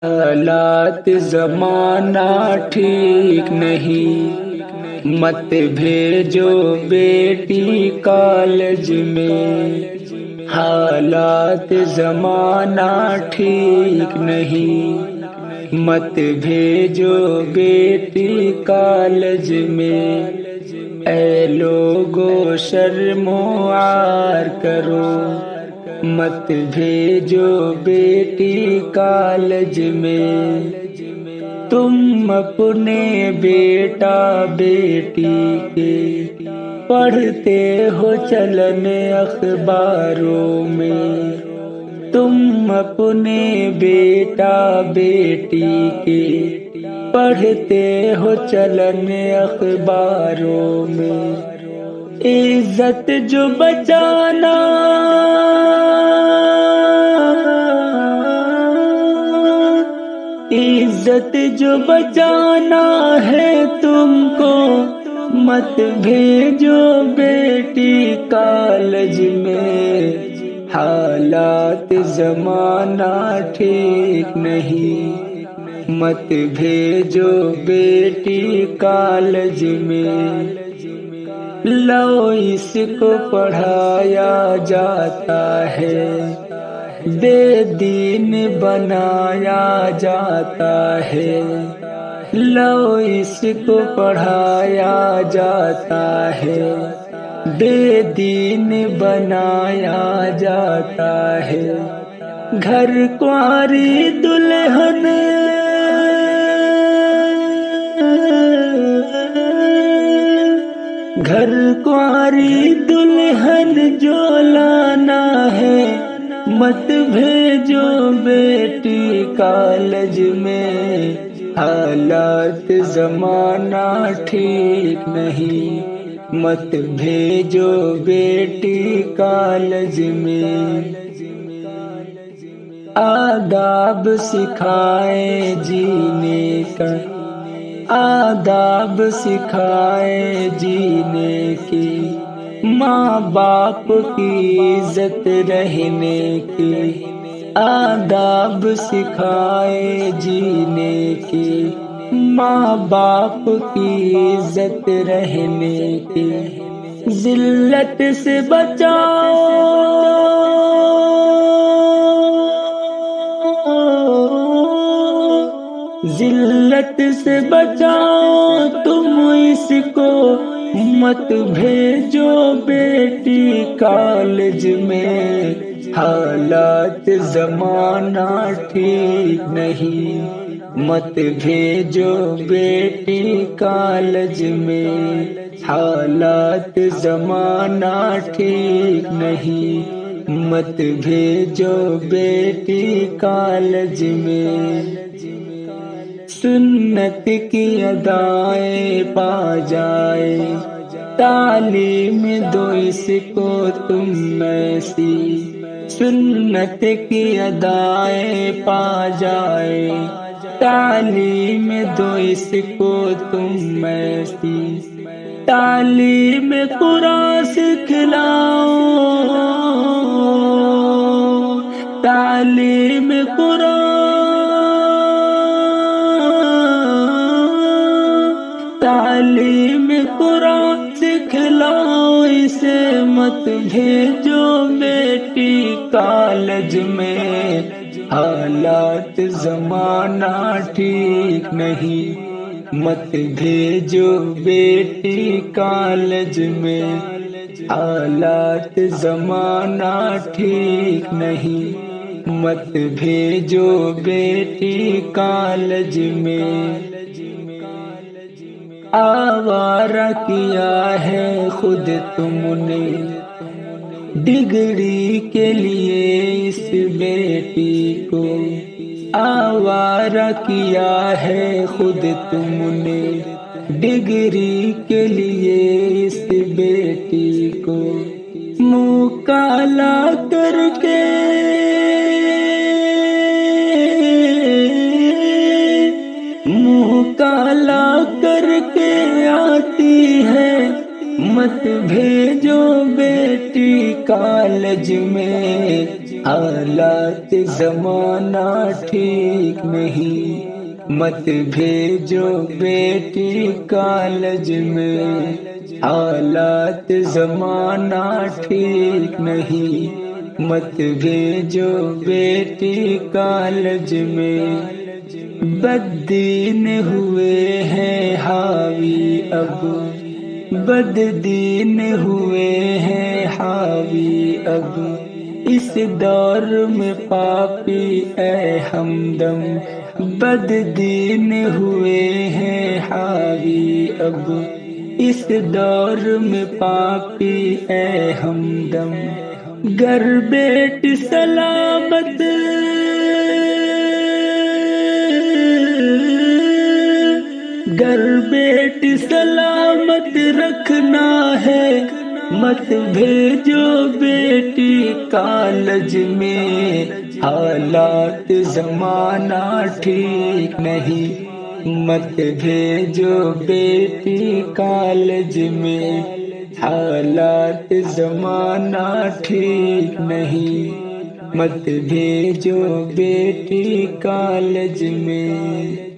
حالات زمانہ ٹھیک نہیں، مت بھیجو بیٹی کالج میں۔ حالات زمانہ ٹھیک نہیں، مت بھیجو بیٹی کالج میں۔ اے لوگو شرم و عار کرو، مت بھیجو بیٹی کالج میں۔ تم اپنے بیٹا بیٹی کے پڑھتے ہو چلن اخباروں میں۔ تم اپنے بیٹا بیٹی کے پڑھتے ہو چلن اخباروں میں۔ عزت جو بچانا عزت جو بچانا ہے تم کو، مت بھیجو بیٹی کالج میں۔ حالات زمانہ ٹھیک نہیں، مت بھیجو بیٹی کالج میں۔ لو اس کو پڑھایا جاتا ہے، بے دین بنایا جاتا ہے۔ لو اس کو پڑھایا جاتا ہے، بے دین بنایا جاتا ہے۔ گھر کنواری دلہن گھر کنواری دلہن جو لانا ہے، مت بھیجو بیٹی کالج میں۔ حالات زمانہ ٹھیک نہیں، مت بھیجو بیٹی کالج میں۔ آداب سکھائے جینے کا، آداب سکھائے جینے کی، ماں باپ کی عزت رہنے کی۔ آداب سکھائے جینے کی، ماں باپ کی عزت رہنے کی۔ ذلت سے بچاؤ، ذلت سے بچاؤ تم اس کو، مت بھیجو بیٹی کالج میں۔ حالات زمانہ ٹھیک نہیں، مت بھیجو بیٹی کالج میں۔ حالات زمانہ ٹھیک نہیں، مت بھیجو بیٹی کالج میں۔ سنت کی ادائیں پا جائے، تعلیم دو اس کو تم ایسی۔ سنت کی ادائیں پا جائے، تعلیم دو اس کو تم ایسی۔ تعلیم قرآن سکھلاؤ، تعلیم تعلیم قرآن سکھلاؤ، اسے مت بھیجو بیٹی کالج میں۔ حالات زمانہ ٹھیک نہیں، مت بھیجو بیٹی کالج میں۔ حالات زمانہ ٹھیک نہیں، مت بھیجو بیٹی کالج میں۔ آوارہ کیا ہے خود تم نے ڈگری کے لیے اس بیٹی کو۔ آوارہ کیا ہے خود تم نے ڈگری کے لیے اس بیٹی کو۔ منہ کالا کر کے منہ کالا کر کے آتی ہے، مت بھیجو بیٹی کالج میں۔ حالات زمانہ ٹھیک نہیں، مت بھیجو بیٹی کالج میں، حالات زمانہ ٹھیک نہیں، مت بھیجو بیٹی کالج میں، بددین ہوئے ہیں حاوی اب، بددین ہوئے ہیں حاوی اب، اس دور میں پاپی اے ہمدم، بددین ہوئے ہیں حاوی اب، اس دور میں پاپی اے ہمدم، گر بیٹ سلامت گر بیٹ سلامت رکھنا ہے، مت بھیجو بیٹی کالج میں، حالات زمانہ ٹھیک نہیں، مت بھیجو بیٹی کالج میں، حالات زمانہ ٹھیک نہیں، مت بھیجو بیٹی کالج میں۔